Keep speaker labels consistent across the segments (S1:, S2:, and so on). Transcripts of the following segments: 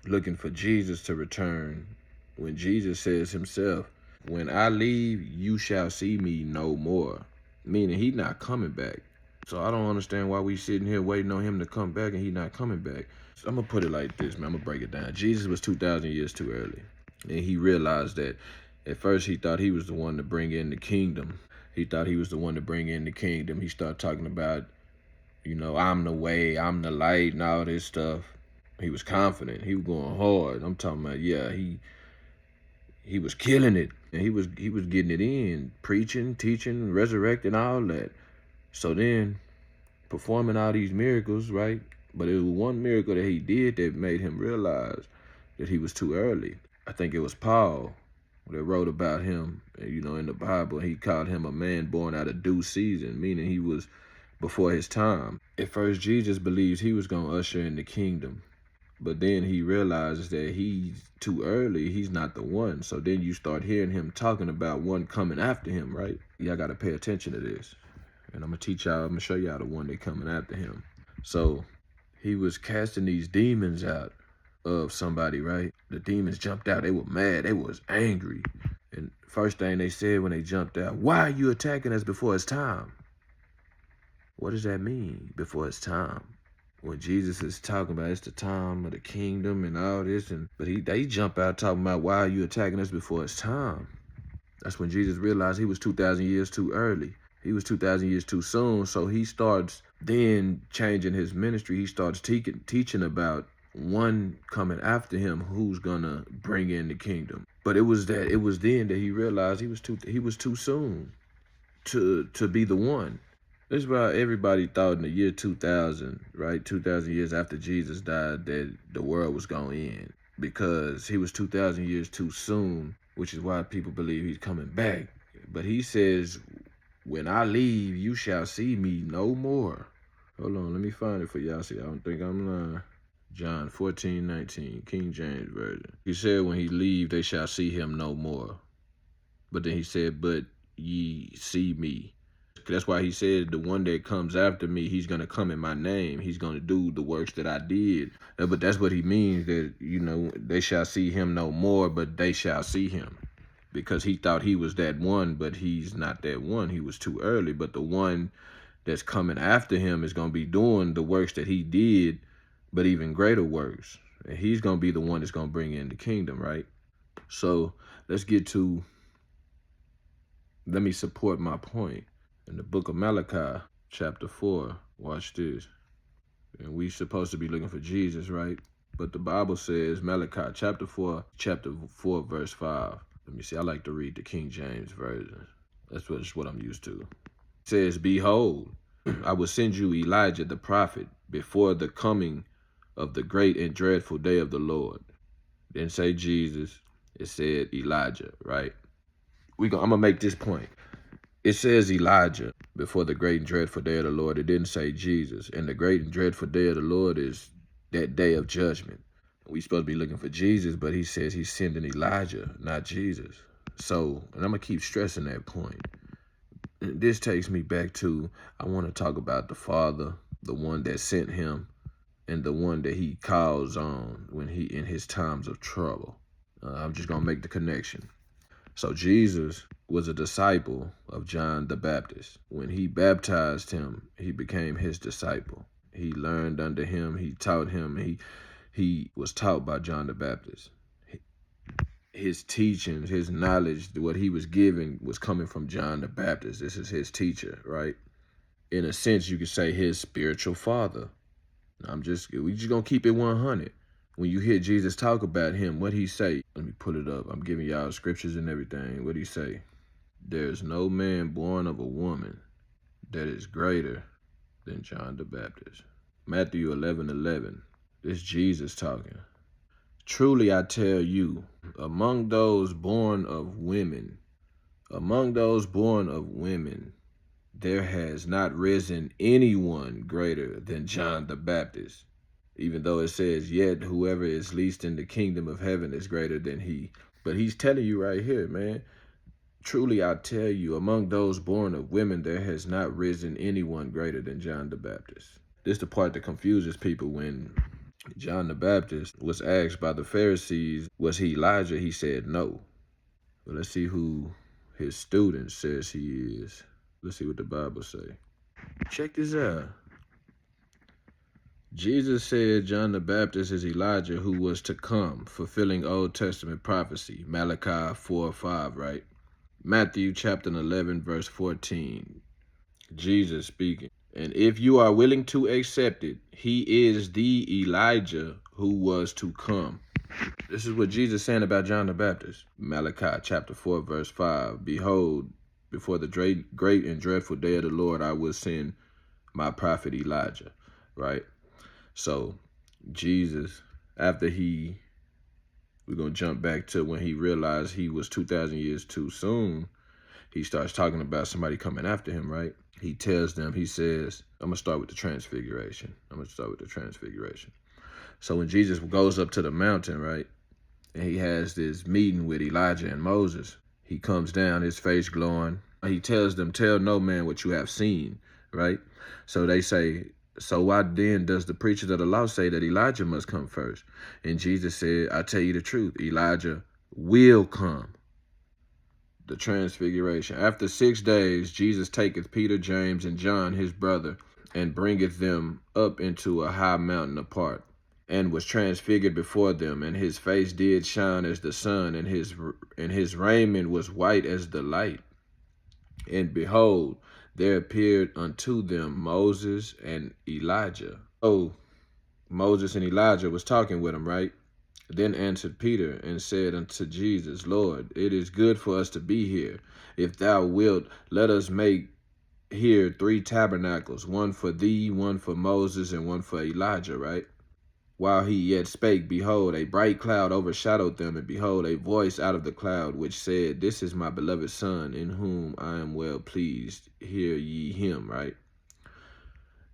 S1: looking for Jesus to return when Jesus says himself, when I leave, you shall see me no more. Meaning he not coming back. So I don't understand why we sitting here waiting on him to come back and he not coming back. So I'm gonna put it like this, man. I'm gonna break it down. Jesus was 2,000 years too early. And he realized that at first he thought he was the one to bring in the kingdom. He thought he was the one to bring in the kingdom. He started talking about, I'm the way, I'm the light, and all this stuff. He was confident. He was going hard. I'm talking about, yeah, he was killing it. And he was getting it in, preaching, teaching, resurrecting, all that. So then performing all these miracles, right? But it was one miracle that he did that made him realize that he was too early. I think it was Paul that wrote about him, in the Bible. He called him a man born out of due season, meaning he was before his time. At first, Jesus believes he was going to usher in the kingdom. But then he realizes that he's too early. He's not the one. So then you start hearing him talking about one coming after him, right? Y'all got to pay attention to this. And I'm going to show y'all the one that coming after him. So he was casting these demons out of somebody, right? The demons jumped out. They were mad. They was angry. And first thing they said when they jumped out, why are you attacking us before it's time? What does that mean, before it's time? When Jesus is talking about it's the time of the kingdom and all this, but they jump out talking about why are you attacking us before it's time? That's when Jesus realized he was 2,000 years too early. He was 2,000 years too soon. So he starts then changing his ministry. He starts teaching about one coming after him who's gonna bring in the kingdom. But it was then that he realized he was too soon to be the one. This is why everybody thought in the year 2000, right? 2,000 years after Jesus died, that the world was going to end because he was 2,000 years too soon, which is why people believe he's coming back. But he says, when I leave, you shall see me no more. Hold on, let me find it for y'all so y'all don't think I'm lying. John 14:19, King James Version. He said, when he leave, they shall see him no more. But then he said, but ye see me. That's why he said the one that comes after me, he's going to come in my name. He's going to do the works that I did. But that's what he means, that, they shall see him no more, but they shall see him. Because he thought he was that one, but he's not that one. He was too early. But the one that's coming after him is going to be doing the works that he did, but even greater works. And he's going to be the one that's going to bring in the kingdom, right? So let me support my point. In the book of Malachi, chapter 4, watch this. And we supposed to be looking for Jesus, right? But the Bible says, Malachi, chapter 4, verse 5. Let me see, I like to read the King James Version. That's what I'm used to. It says, behold, I will send you Elijah the prophet before the coming of the great and dreadful day of the Lord. Didn't say Jesus, it said Elijah, right? I'm going to make this point. It says Elijah before the great and dreadful day of the Lord. It didn't say Jesus. And the great and dreadful day of the Lord is that day of judgment. We supposed to be looking for Jesus, but he says he's sending Elijah, not Jesus. So, and I'm going to keep stressing that point. This takes me back to, I want to talk about the Father, the one that sent him, and the one that he calls on when he in his times of trouble. I'm just going to make the connection. So Jesus was a disciple of John the Baptist. When he baptized him, he became his disciple. He learned under him, he taught him, he was taught by John the Baptist. His teachings, his knowledge, what he was giving was coming from John the Baptist. This is his teacher, right? In a sense, you could say his spiritual father. We just gonna keep it 100. When you hear Jesus talk about him, what he say? Let me pull it up. I'm giving y'all scriptures and everything. What he say? There's no man born of a woman that is greater than John the Baptist. Matthew 11:11. This Jesus talking. Truly I tell you, among those born of women, there has not risen anyone greater than John the Baptist. Even though it says, yet whoever is least in the kingdom of heaven is greater than he. But he's telling you right here, man, truly I tell you, among those born of women, there has not risen anyone greater than John the Baptist. This is the part that confuses people when John the Baptist was asked by the Pharisees, was he Elijah? He said no. But let's see who his student says he is. Let's see what the Bible say. Check this out. Jesus said John the Baptist is Elijah who was to come, fulfilling Old Testament prophecy. Malachi 4:5, right? Matthew chapter 11, verse 14. Jesus speaking. And if you are willing to accept it, he is the Elijah who was to come. This is what Jesus saying about John the Baptist. Malachi chapter 4, verse 5. Behold, before the great and dreadful day of the Lord, I will send my prophet Elijah. Right? So, Jesus, after we're going to jump back to when he realized he was 2,000 years too soon, he starts talking about somebody coming after him, right? He tells them, he says, I'm going to start with the transfiguration. So when Jesus goes up to the mountain, right, and he has this meeting with Elijah and Moses, he comes down, his face glowing. He tells them, tell no man what you have seen, right? So they say, so why then does the preachers of the law say that Elijah must come first? And Jesus said, I tell you the truth, Elijah will come. The transfiguration. After 6 days, Jesus taketh Peter, James, and John, his brother, and bringeth them up into a high mountain apart, and was transfigured before them, and his face did shine as the sun, and his raiment was white as the light. And behold, there appeared unto them Moses and Elijah. Oh, Moses and Elijah was talking with him, right? Then answered Peter and said unto Jesus, Lord, it is good for us to be here. If thou wilt, let us make here 3 tabernacles, one for thee, one for Moses, and one for Elijah, right? While he yet spake, behold, a bright cloud overshadowed them, and behold, a voice out of the cloud, which said, This is my beloved Son, in whom I am well pleased. Hear ye him, right?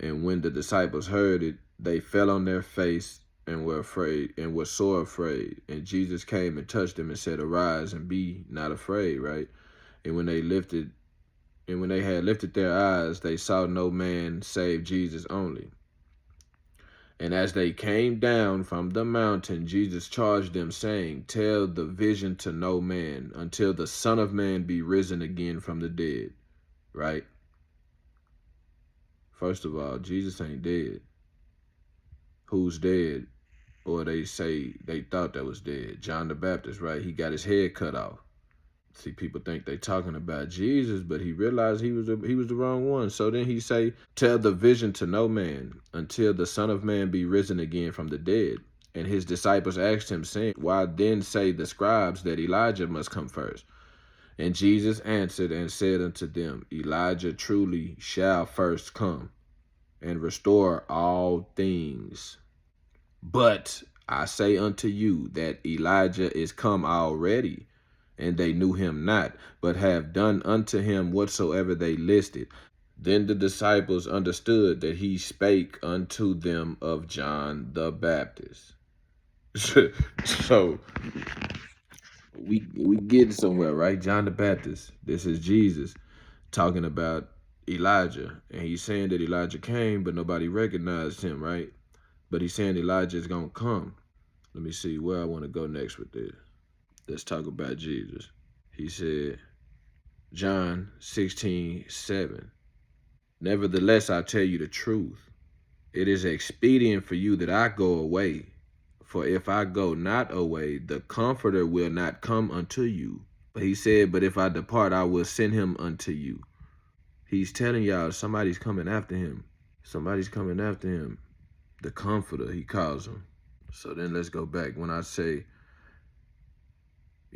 S1: And when the disciples heard it, they fell on their face and were afraid, and were sore afraid. And Jesus came and touched them and said, Arise and be not afraid, right? And when they had lifted their eyes, they saw no man save Jesus only. And as they came down from the mountain, Jesus charged them, saying, Tell the vision to no man, until the Son of Man be risen again from the dead, right? First of all, Jesus ain't dead. Who's dead? Or they say they thought that was dead. John the Baptist, right? He got his head cut off. See, people think they talking about Jesus, but he realized he was the wrong one. So then he say, tell the vision to no man until the Son of Man be risen again from the dead. And his disciples asked him, saying, Why then say the scribes that Elijah must come first? And Jesus answered and said unto them, Elijah truly shall first come and restore all things. But I say unto you that Elijah is come already, and they knew him not, but have done unto him whatsoever they listed. Then the disciples understood that he spake unto them of John the Baptist. So we getting somewhere, right? John the Baptist. This is Jesus talking about Elijah, and he's saying that Elijah came, but nobody recognized him, right? But he's saying Elijah is going to come. Let me see where I want to go next with this. Let's talk about Jesus. He said, John 16:7. Nevertheless, I tell you the truth. It is expedient for you that I go away. For if I go not away, the Comforter will not come unto you. But he said, but if I depart, I will send him unto you. He's telling y'all somebody's coming after him. Somebody's coming after him. The Comforter, he calls him. So then let's go back. When I say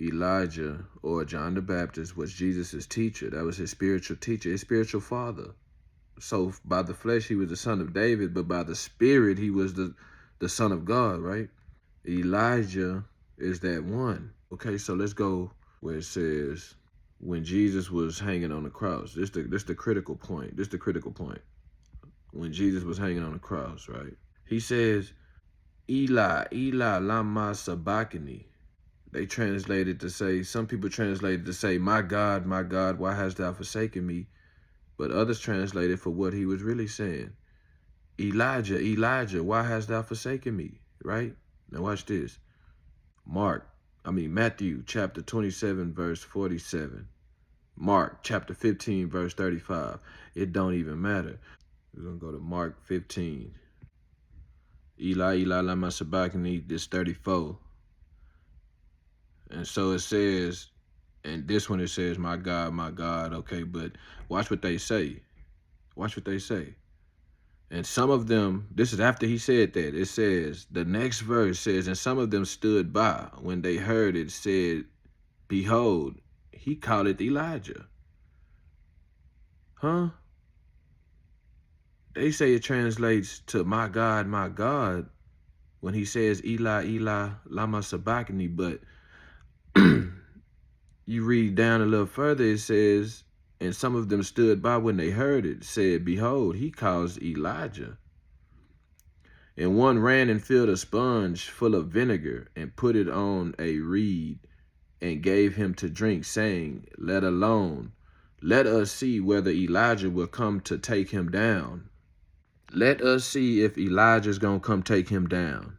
S1: Elijah or John the Baptist was Jesus' teacher, that was his spiritual teacher, his spiritual father. So by the flesh, he was the son of David, but by the spirit, he was the son of God, right? Elijah is that one. Okay, so let's go where it says, when Jesus was hanging on the cross. This the critical point. This the critical point. When Jesus was hanging on the cross, right? He says, Eli, Eli, lama sabachthani. They translated to say, some people translated to say, my God, why hast thou forsaken me? But others translated for what he was really saying. Elijah, Elijah, why hast thou forsaken me? right? Now watch this. Matthew chapter 27, verse 47. Mark chapter 15, verse 35. It don't even matter. We're going to go to Mark 15. Eli, Eli, lama sabachthani, this 34. And so it says, and this one it says, my God, okay, but watch what they say. Watch what they say. And some of them, this is after he said that, it says, the next verse says, and some of them stood by when they heard it, said, behold, he called it Elijah. Huh? They say it translates to my God, when he says Eli, Eli, lama sabachthani, but you read down a little further, it says, and some of them stood by when they heard it, said, behold, he calls Elijah. And one ran and filled a sponge full of vinegar and put it on a reed and gave him to drink, saying, let alone, let us see whether Elijah will come to take him down. Let us see if Elijah's going to come take him down.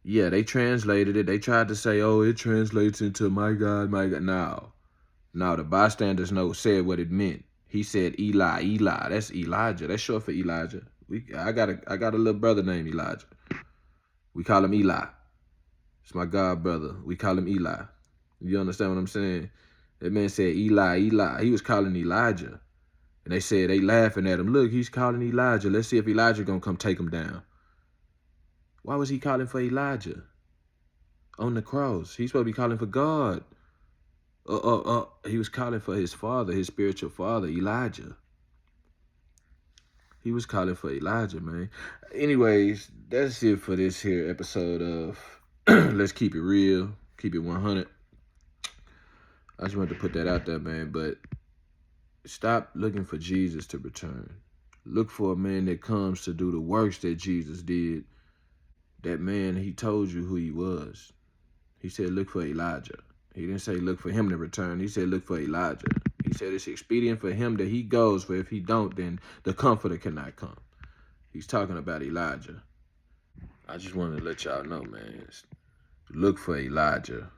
S1: Yeah, they translated it. They tried to say, oh, it translates into my God, my God. No, the bystanders said what it meant. He said Eli, Eli. That's Elijah. That's short for Elijah. I got a little brother named Elijah. We call him Eli. It's my God brother. We call him Eli. You understand what I'm saying? That man said Eli, Eli. He was calling Elijah. And they said, they laughing at him. Look, he's calling Elijah. Let's see if Elijah gonna come take him down. Why was he calling for Elijah? On the cross. He's supposed to be calling for God. He was calling for his father, his spiritual father, Elijah. He was calling for Elijah, man. Anyways, that's it for this here episode of Let's Keep It Real, Keep It 100. I just wanted to put that out there, man. But stop looking for Jesus to return. Look for a man that comes to do the works that Jesus did. That man, he told you who he was. He said, look for Elijah. He didn't say look for him to return. He said look for Elijah. He said it's expedient for him that he goes, for if he don't, then the comforter cannot come. He's talking about Elijah. I just wanted to let y'all know, man. Look for Elijah.